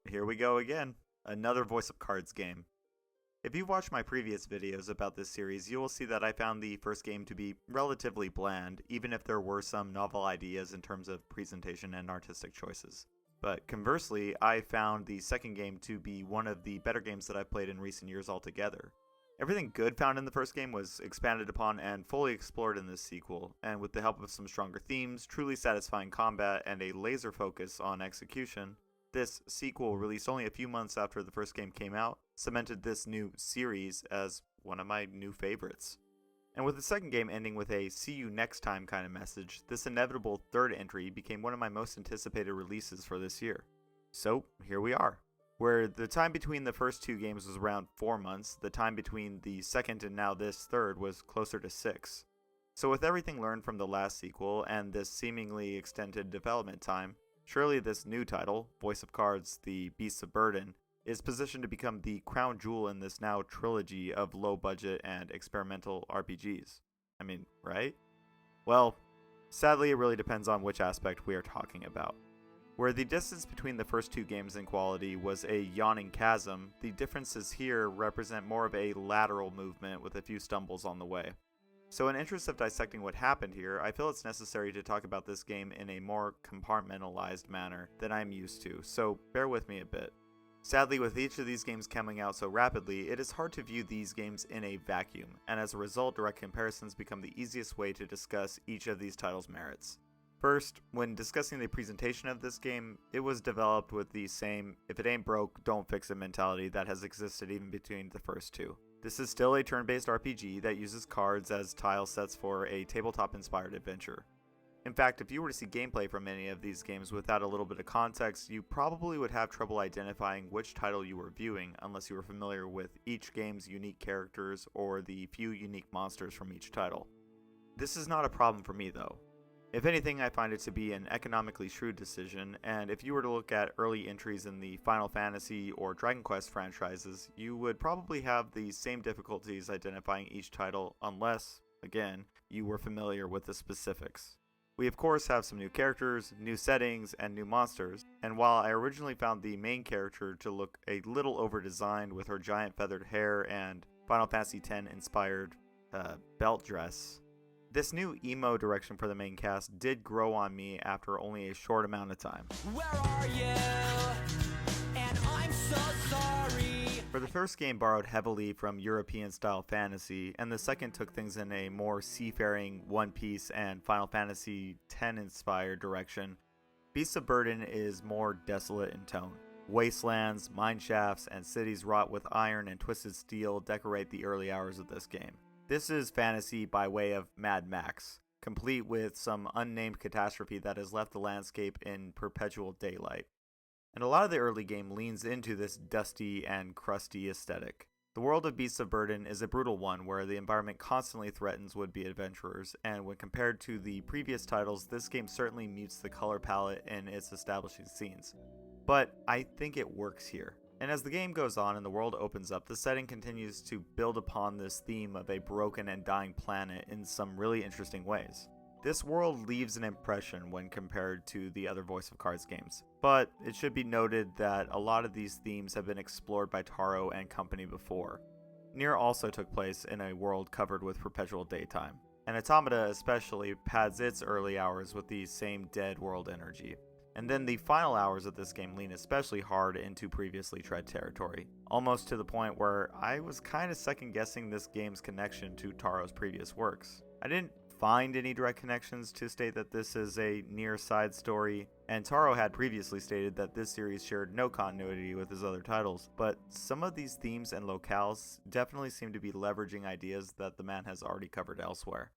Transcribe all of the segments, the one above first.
here we go again. Another Voice of Cards game. If you've watched my previous videos about this series, you will see that I found the first game to be relatively bland, even if there were some novel ideas in terms of presentation and artistic choices. But conversely, I found the second game to be one of the better games that I've played in recent years altogether. Everything good found in the first game was expanded upon and fully explored in this sequel, and with the help of some stronger themes, truly satisfying combat, and a laser focus on execution, this sequel, released only a few months after the first game came out, cemented this new series as one of my new favorites. And with the second game ending with a see you next time kind of message, this inevitable third entry became one of my most anticipated releases for this year. So here we are. Where the time between the first two games was around 4 months, the time between the second and now this third was closer to 6. So with everything learned from the last sequel and this seemingly extended development time, surely this new title, Voice of Cards, The Beasts of Burden, is positioned to become the crown jewel in this now trilogy of low-budget and experimental RPGs. I mean, right? Well, sadly it really depends on which aspect we are talking about. Where the distance between the first two games in quality was a yawning chasm, the differences here represent more of a lateral movement with a few stumbles on the way. So in interest of dissecting what happened here, I feel it's necessary to talk about this game in a more compartmentalized manner than I'm used to, so bear with me a bit. Sadly, with each of these games coming out so rapidly, it is hard to view these games in a vacuum, and as a result, direct comparisons become the easiest way to discuss each of these titles' merits. First, when discussing the presentation of this game, it was developed with the same if it ain't broke, don't fix it mentality that has existed even between the first two. This is still a turn-based RPG that uses cards as tile sets for a tabletop-inspired adventure. In fact, if you were to see gameplay from any of these games without a little bit of context, you probably would have trouble identifying which title you were viewing unless you were familiar with each game's unique characters or the few unique monsters from each title. This is not a problem for me though. If anything, I find it to be an economically shrewd decision, and if you were to look at early entries in the Final Fantasy or Dragon Quest franchises, you would probably have the same difficulties identifying each title unless, again, you were familiar with the specifics. We of course have some new characters, new settings, and new monsters, and while I originally found the main character to look a little over-designed with her giant feathered hair and Final Fantasy X inspired belt dress, this new emo direction for the main cast did grow on me after only a short amount of time. Where are you? And I'm so sorry. For the first game borrowed heavily from European-style fantasy, and the second took things in a more seafaring, One Piece, and Final Fantasy X-inspired direction, Beasts of Burden is more desolate in tone. Wastelands, mineshafts, and cities wrought with iron and twisted steel decorate the early hours of this game. This is fantasy by way of Mad Max, complete with some unnamed catastrophe that has left the landscape in perpetual daylight. And a lot of the early game leans into this dusty and crusty aesthetic. The world of Beasts of Burden is a brutal one where the environment constantly threatens would-be adventurers, and when compared to the previous titles, this game certainly mutes the color palette in its establishing scenes. But I think it works here. And as the game goes on and the world opens up, the setting continues to build upon this theme of a broken and dying planet in some really interesting ways. This world leaves an impression when compared to the other Voice of Cards games, but it should be noted that a lot of these themes have been explored by Taro and company before. Nier also took place in a world covered with perpetual daytime, and Automata especially pads its early hours with the same dead world energy. And then the final hours of this game lean especially hard into previously tread territory, almost to the point where I was kind of second guessing this game's connection to Taro's previous works. I didn't find any direct connections to state that this is a Nier side story, and Taro had previously stated that this series shared no continuity with his other titles, but some of these themes and locales definitely seem to be leveraging ideas that the man has already covered elsewhere.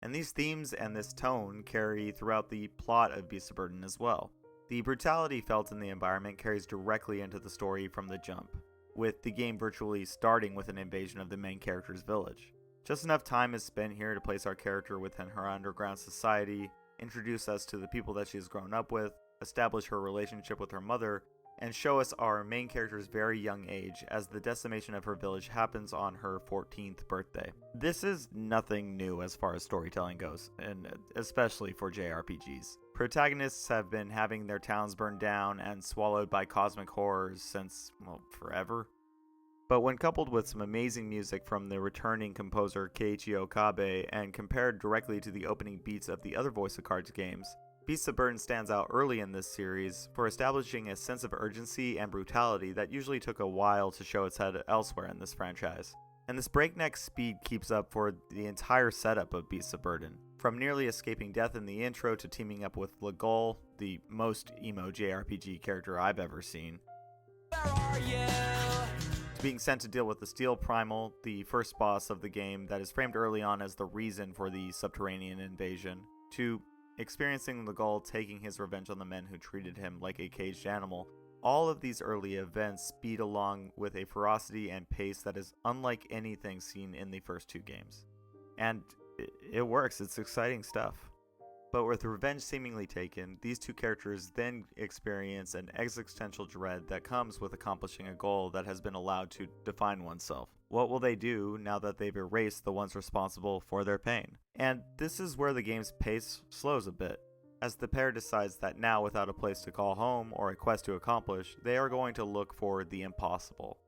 And these themes and this tone carry throughout the plot of Beasts of Burden as well. The brutality felt in the environment carries directly into the story from the jump, with the game virtually starting with an invasion of the main character's village. Just enough time is spent here to place our character within her underground society, introduce us to the people that she has grown up with, establish her relationship with her mother, and show us our main character's very young age as the decimation of her village happens on her 14th birthday. This is nothing new as far as storytelling goes, and especially for JRPGs. Protagonists have been having their towns burned down and swallowed by cosmic horrors since, well, forever. But when coupled with some amazing music from the returning composer Keiichi Okabe and compared directly to the opening beats of the other Voice of Cards games, Beasts of Burden stands out early in this series for establishing a sense of urgency and brutality that usually took a while to show its head elsewhere in this franchise. And this breakneck speed keeps up for the entire setup of Beasts of Burden. From nearly escaping death in the intro to teaming up with Legol, the most emo JRPG character I've ever seen, Where are you? to being sent to deal with the Steel Primal, the first boss of the game that is framed early on as the reason for the subterranean invasion, to experiencing Legol taking his revenge on the men who treated him like a caged animal. All of these early events speed along with a ferocity and pace that is unlike anything seen in the first two games. And it works, it's exciting stuff. But with revenge seemingly taken, these two characters then experience an existential dread that comes with accomplishing a goal that has been allowed to define oneself. What will they do now that they've erased the ones responsible for their pain? And this is where the game's pace slows a bit, as the pair decides that now, without a place to call home or a quest to accomplish, they are going to look for the impossible.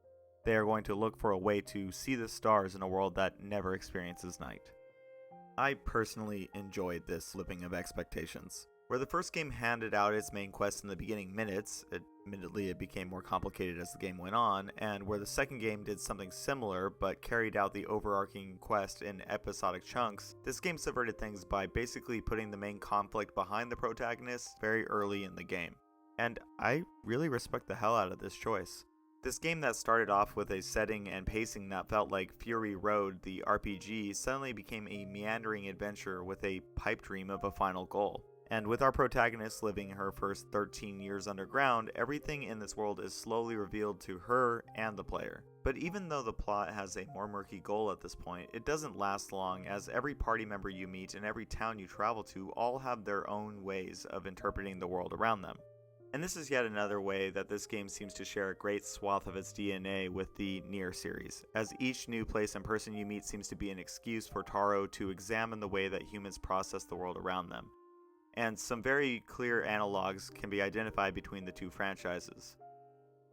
They are going to look for a way to see the stars in a world that never experiences night. I personally enjoyed this living of expectations. Where the first game handed out its main quest in the beginning minutes, admittedly it became more complicated as the game went on, and where the second game did something similar but carried out the overarching quest in episodic chunks, this game subverted things by basically putting the main conflict behind the protagonist very early in the game. And I really respect the hell out of this choice. This game that started off with a setting and pacing that felt like Fury Road, the RPG, suddenly became a meandering adventure with a pipe dream of a final goal. And with our protagonist living her first 13 years underground, everything in this world is slowly revealed to her and the player. But even though the plot has a more murky goal at this point, it doesn't last long, as every party member you meet and every town you travel to all have their own ways of interpreting the world around them. And this is yet another way that this game seems to share a great swath of its DNA with the Nier series, as each new place and person you meet seems to be an excuse for Taro to examine the way that humans process the world around them. And some very clear analogs can be identified between the two franchises,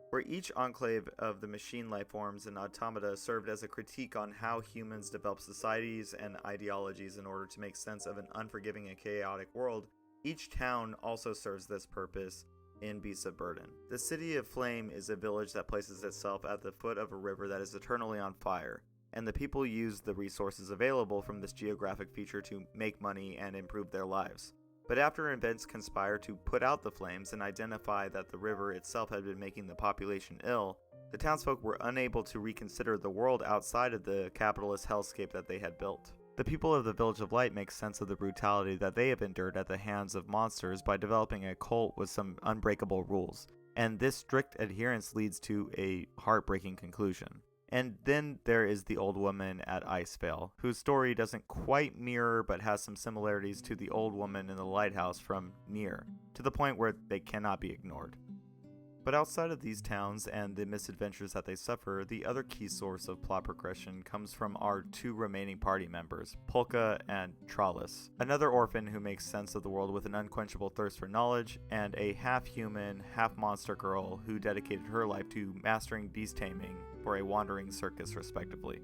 where each enclave of the machine life forms and automata served as a critique on how humans develop societies and ideologies in order to make sense of an unforgiving and chaotic world. Each town also serves this purpose in Beasts of Burden. The City of Flame is a village that places itself at the foot of a river that is eternally on fire, and the people use the resources available from this geographic feature to make money and improve their lives. But after events conspire to put out the flames and identify that the river itself had been making the population ill, the townsfolk were unable to reconsider the world outside of the capitalist hellscape that they had built. The people of the Village of Light make sense of the brutality that they have endured at the hands of monsters by developing a cult with some unbreakable rules, and this strict adherence leads to a heartbreaking conclusion. And then there is the old woman at Icevale, whose story doesn't quite mirror but has some similarities to the old woman in the lighthouse from Nier, to the point where they cannot be ignored. But outside of these towns and the misadventures that they suffer, the other key source of plot progression comes from our two remaining party members, Polka and Trollis, another orphan who makes sense of the world with an unquenchable thirst for knowledge, and a half-human, half-monster girl who dedicated her life to mastering beast taming for a wandering circus respectively.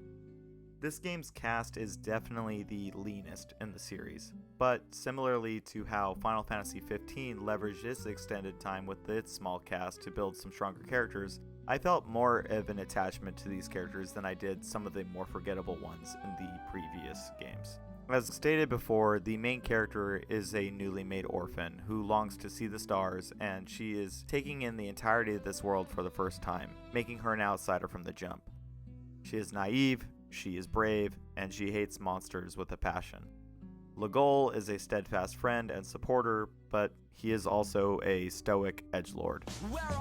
This game's cast is definitely the leanest in the series, but similarly to how Final Fantasy XV leveraged its extended time with its small cast to build some stronger characters, I felt more of an attachment to these characters than I did some of the more forgettable ones in the previous games. As stated before, the main character is a newly made orphan who longs to see the stars, and she is taking in the entirety of this world for the first time, making her an outsider from the jump. She is naive, she is brave, and she hates monsters with a passion. Legol is a steadfast friend and supporter, but he is also a stoic edgelord.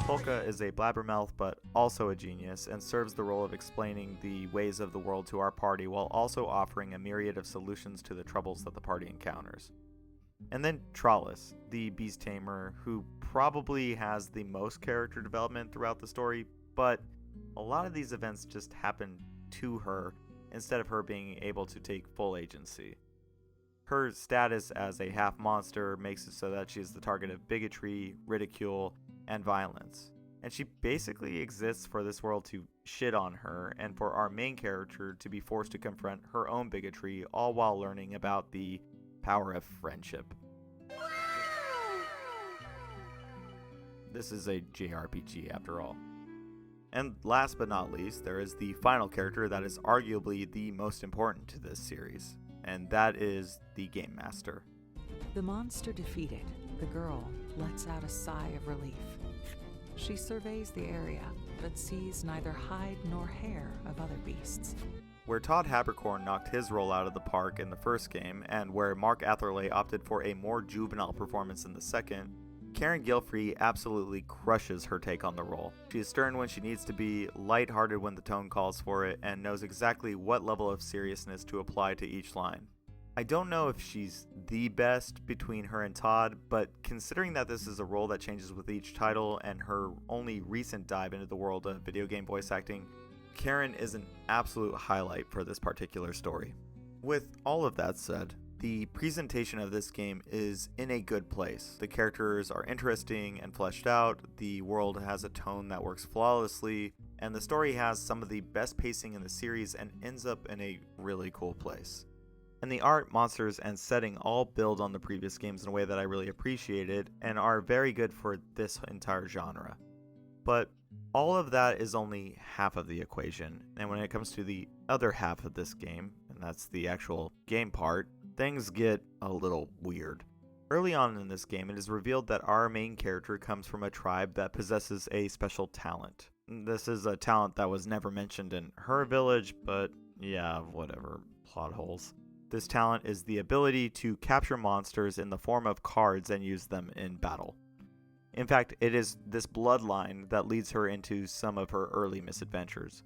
Polka is a blabbermouth but also a genius, and serves the role of explaining the ways of the world to our party while also offering a myriad of solutions to the troubles that the party encounters. And then Trollis, the beast tamer, who probably has the most character development throughout the story, but a lot of these events just happen to her instead of her being able to take full agency. Her status as a half monster makes it so that she is the target of bigotry, ridicule, and violence. And she basically exists for this world to shit on her and for our main character to be forced to confront her own bigotry, all while learning about the power of friendship. This is a JRPG after all. And last but not least, there is the final character that is arguably the most important to this series, and that is the Game Master. The monster defeated, the girl lets out a sigh of relief. She surveys the area, but sees neither hide nor hair of other beasts. Where Todd Haberkorn knocked his role out of the park in the first game, and where Mark Atherley opted for a more juvenile performance in the second, Karen Gilfrey absolutely crushes her take on the role. She is stern when she needs to be, lighthearted when the tone calls for it, and knows exactly what level of seriousness to apply to each line. I don't know if she's the best between her and Todd, but considering that this is a role that changes with each title and her only recent dive into the world of video game voice acting, Karen is an absolute highlight for this particular story. With all of that said, the presentation of this game is in a good place. The characters are interesting and fleshed out, the world has a tone that works flawlessly, and the story has some of the best pacing in the series and ends up in a really cool place. And the art, monsters, and setting all build on the previous games in a way that I really appreciated and are very good for this entire genre. But all of that is only half of the equation, and when it comes to the other half of this game, and that's the actual game part, things get a little weird. Early on in this game, it is revealed that our main character comes from a tribe that possesses a special talent. This is a talent that was never mentioned in her village, but yeah, whatever, plot holes. This talent is the ability to capture monsters in the form of cards and use them in battle. In fact, it is this bloodline that leads her into some of her early misadventures.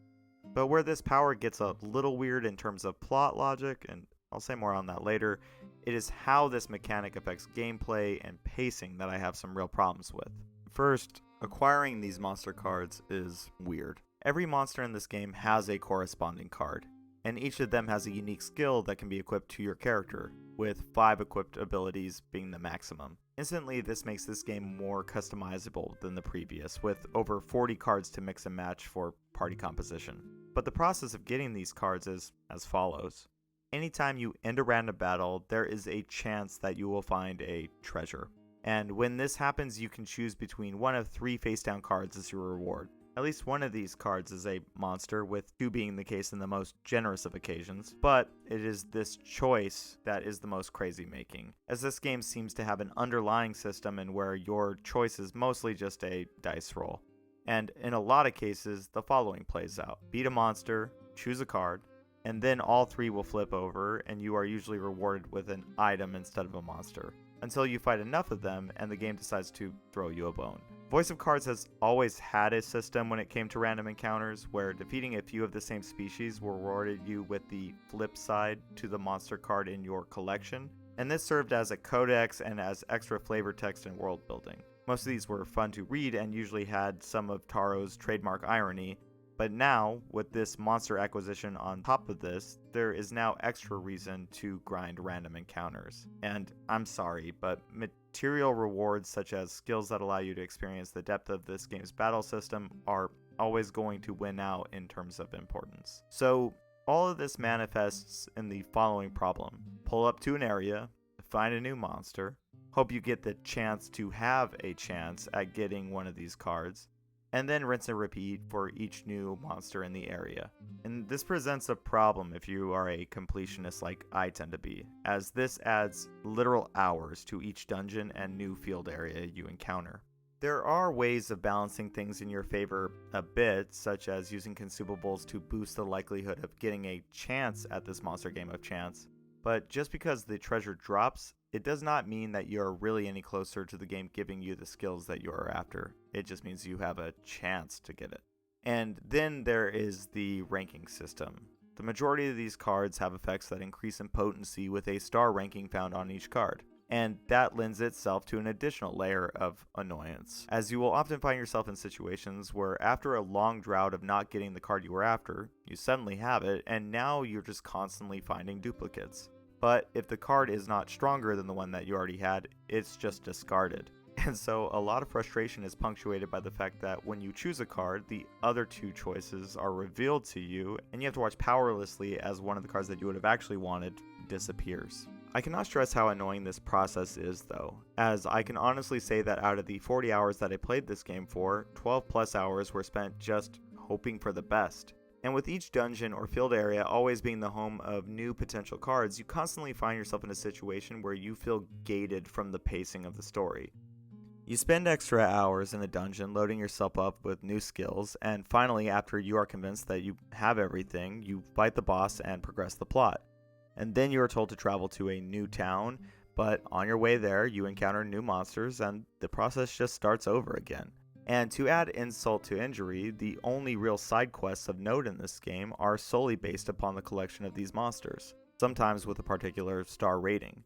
But where this power gets a little weird in terms of plot logic, and I'll say more on that later, it is how this mechanic affects gameplay and pacing that I have some real problems with. First, acquiring these monster cards is weird. Every monster in this game has a corresponding card, and each of them has a unique skill that can be equipped to your character, with 5 equipped abilities being the maximum. Instantly, this makes this game more customizable than the previous, with over 40 cards to mix and match for party composition. But the process of getting these cards is as follows. Anytime you end a random battle, there is a chance that you will find a treasure. And when this happens, you can choose between one of 3 face-down cards as your reward. At least one of these cards is a monster, with 2 being the case in the most generous of occasions, but it is this choice that is the most crazy making, as this game seems to have an underlying system in where your choice is mostly just a dice roll. And in a lot of cases, the following plays out. Beat a monster, choose a card, and then all 3 will flip over, and you are usually rewarded with an item instead of a monster, until you fight enough of them and the game decides to throw you a bone. Voice of Cards has always had a system when it came to random encounters, where defeating a few of the same species rewarded you with the flip side to the monster card in your collection, and this served as a codex and as extra flavor text and world building. Most of these were fun to read and usually had some of Taro's trademark irony, but now, with this monster acquisition on top of this, there is now extra reason to grind random encounters. And I'm sorry, but material rewards such as skills that allow you to experience the depth of this game's battle system are always going to win out in terms of importance. So all of this manifests in the following problem. Pull up to an area, find a new monster, hope you get the chance to have a chance at getting one of these cards, and then rinse and repeat for each new monster in the area. And this presents a problem if you are a completionist like I tend to be, as this adds literal hours to each dungeon and new field area you encounter. There are ways of balancing things in your favor a bit, such as using consumables to boost the likelihood of getting a chance at this monster game of chance, but just because the treasure drops, it does not mean that you're really any closer to the game giving you the skills that you are after. It just means you have a chance to get it. And then there is the ranking system. The majority of these cards have effects that increase in potency with a star ranking found on each card. And that lends itself to an additional layer of annoyance, as you will often find yourself in situations where after a long drought of not getting the card you were after, you suddenly have it, and now you're just constantly finding duplicates. But if the card is not stronger than the one that you already had, it's just discarded. And so a lot of frustration is punctuated by the fact that when you choose a card, the other two choices are revealed to you, and you have to watch powerlessly as one of the cards that you would have actually wanted disappears. I cannot stress how annoying this process is though, as I can honestly say that out of the 40 hours that I played this game for, 12 plus hours were spent just hoping for the best. And with each dungeon or field area always being the home of new potential cards, you constantly find yourself in a situation where you feel gated from the pacing of the story. You spend extra hours in a dungeon loading yourself up with new skills, and finally, after you are convinced that you have everything, you fight the boss and progress the plot. And then you are told to travel to a new town, but on your way there, you encounter new monsters, and the process just starts over again. And to add insult to injury, the only real side quests of note in this game are solely based upon the collection of these monsters, sometimes with a particular star rating.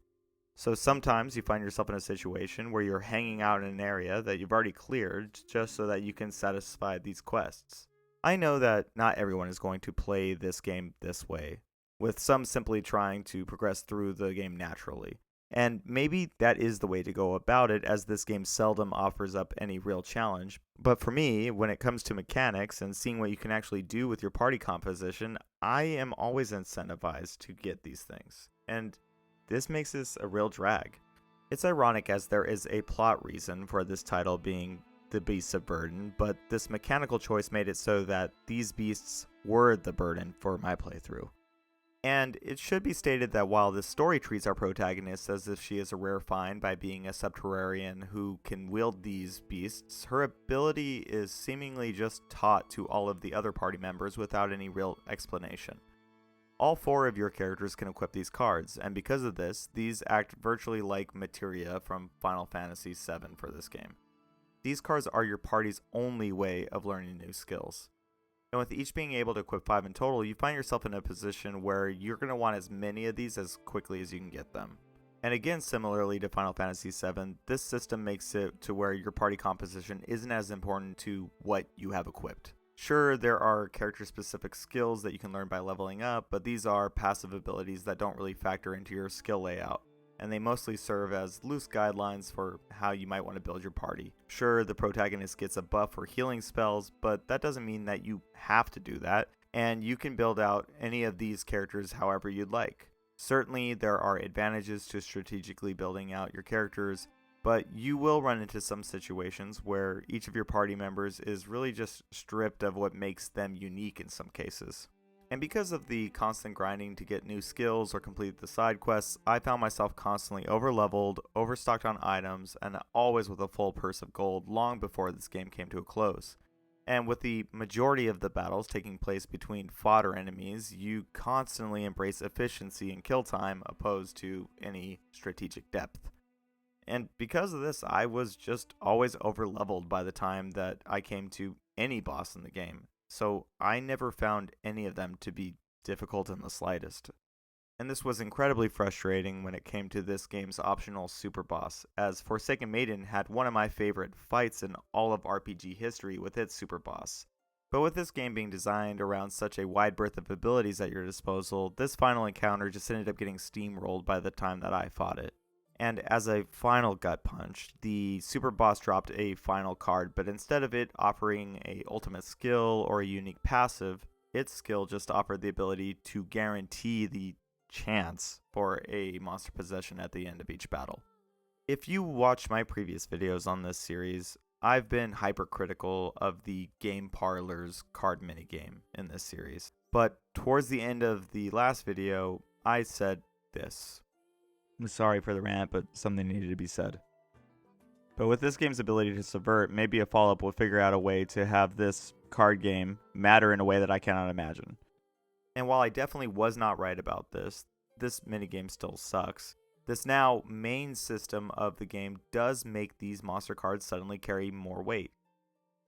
So sometimes you find yourself in a situation where you're hanging out in an area that you've already cleared just so that you can satisfy these quests. I know that not everyone is going to play this game this way, with some simply trying to progress through the game naturally. And maybe that is the way to go about it, as this game seldom offers up any real challenge. But for me, when it comes to mechanics and seeing what you can actually do with your party composition, I am always incentivized to get these things. And this makes this a real drag. It's ironic as there is a plot reason for this title being the Beasts of Burden, but this mechanical choice made it so that these beasts were the burden for my playthrough. And it should be stated that while this story treats our protagonist as if she is a rare find by being a subterranean who can wield these beasts, her ability is seemingly just taught to all of the other party members without any real explanation. All 4 of your characters can equip these cards, and because of this, these act virtually like materia from Final Fantasy VII for this game. These cards are your party's only way of learning new skills. And with each being able to equip 5 in total, you find yourself in a position where you're going to want as many of these as quickly as you can get them. And again, similarly to Final Fantasy VII, this system makes it to where your party composition isn't as important to what you have equipped. Sure, there are character-specific skills that you can learn by leveling up, but these are passive abilities that don't really factor into your skill layout, and they mostly serve as loose guidelines for how you might want to build your party. Sure, the protagonist gets a buff for healing spells, but that doesn't mean that you have to do that, and you can build out any of these characters however you'd like. Certainly, there are advantages to strategically building out your characters, but you will run into some situations where each of your party members is really just stripped of what makes them unique in some cases. And because of the constant grinding to get new skills or complete the side quests, I found myself constantly overleveled, overstocked on items, and always with a full purse of gold long before this game came to a close. And with the majority of the battles taking place between fodder enemies, you constantly embrace efficiency and kill time opposed to any strategic depth. And because of this, I was just always overleveled by the time that I came to any boss in the game. So I never found any of them to be difficult in the slightest. And this was incredibly frustrating when it came to this game's optional super boss, as Forsaken Maiden had one of my favorite fights in all of RPG history with its super boss. But with this game being designed around such a wide breadth of abilities at your disposal, this final encounter just ended up getting steamrolled by the time that I fought it. And as a final gut punch, the super boss dropped a final card, but instead of it offering a ultimate skill or a unique passive, its skill just offered the ability to guarantee the chance for a monster possession at the end of each battle. If you watch my previous videos on this series, I've been hypercritical of the Game Parlor's card minigame in this series. But towards the end of the last video, I said this. I'm sorry for the rant, but something needed to be said. But with this game's ability to subvert, maybe a follow-up will figure out a way to have this card game matter in a way that I cannot imagine. And while I definitely was not right about this minigame still sucks. This now main system of the game does make these monster cards suddenly carry more weight.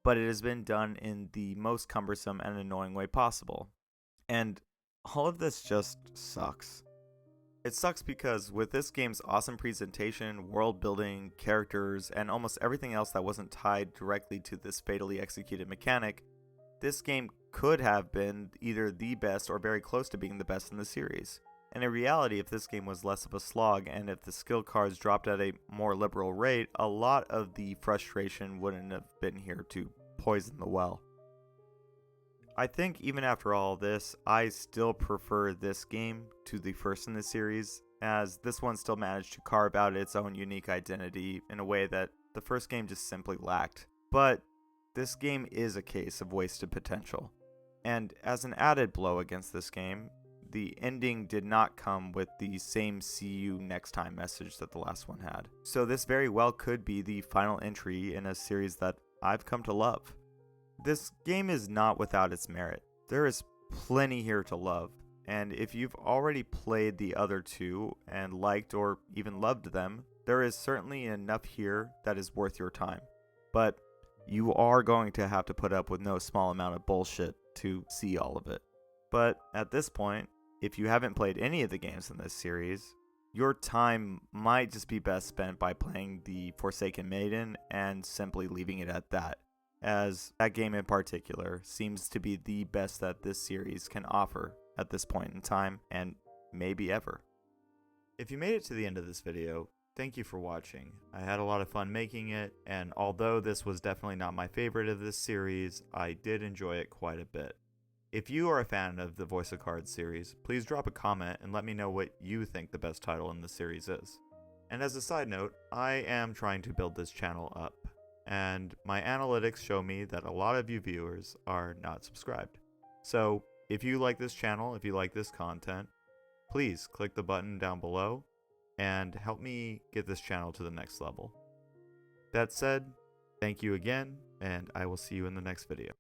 But it has been done in the most cumbersome and annoying way possible. And all of this just sucks. It sucks because with this game's awesome presentation, world building, characters, and almost everything else that wasn't tied directly to this fatally executed mechanic, this game could have been either the best or very close to being the best in the series. And in reality, if this game was less of a slog and if the skill cards dropped at a more liberal rate, a lot of the frustration wouldn't have been here to poison the well. I think even after all this, I still prefer this game to the first in the series, as this one still managed to carve out its own unique identity in a way that the first game just simply lacked. But this game is a case of wasted potential. And as an added blow against this game, the ending did not come with the same "see you next time" message that the last one had. So this very well could be the final entry in a series that I've come to love. This game is not without its merit. There is plenty here to love, and if you've already played the other two and liked or even loved them, there is certainly enough here that is worth your time. But you are going to have to put up with no small amount of bullshit to see all of it. But at this point, if you haven't played any of the games in this series, your time might just be best spent by playing the Forsaken Maiden and simply leaving it at that, as that game in particular seems to be the best that this series can offer at this point in time, and maybe ever. If you made it to the end of this video, thank you for watching. I had a lot of fun making it, and although this was definitely not my favorite of this series, I did enjoy it quite a bit. If you are a fan of the Voice of Cards series, please drop a comment and let me know what you think the best title in the series is. And as a side note, I am trying to build this channel up, and my analytics show me that a lot of you viewers are not subscribed. So if you like this channel, if you like this content, please click the button down below and help me get this channel to the next level. That said, thank you again, and I will see you in the next video.